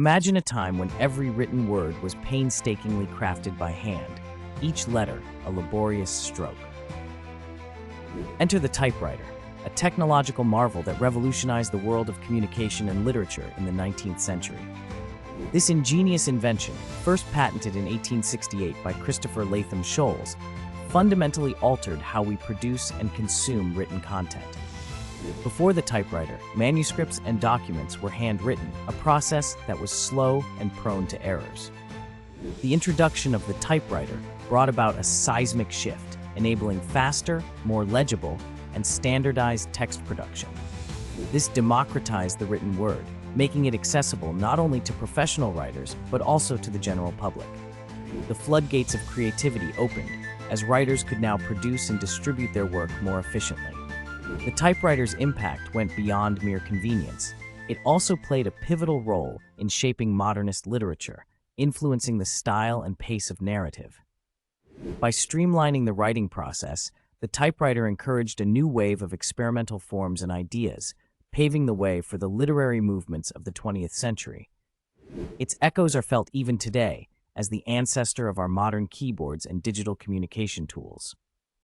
Imagine a time when every written word was painstakingly crafted by hand, each letter a laborious stroke. Enter the typewriter, a technological marvel that revolutionized the world of communication and literature in the 19th century. This ingenious invention, first patented in 1868 by Christopher Latham Scholes, fundamentally altered how we produce and consume written content. Before the typewriter, manuscripts and documents were handwritten, a process that was slow and prone to errors. The introduction of the typewriter brought about a seismic shift, enabling faster, more legible, and standardized text production. This democratized the written word, making it accessible not only to professional writers, but also to the general public. The floodgates of creativity opened, as writers could now produce and distribute their work more efficiently. The typewriter's impact went beyond mere convenience. It also played a pivotal role in shaping modernist literature, influencing the style and pace of narrative. By streamlining the writing process, the typewriter encouraged a new wave of experimental forms and ideas, paving the way for the literary movements of the 20th century. Its echoes are felt even today as the ancestor of our modern keyboards and digital communication tools.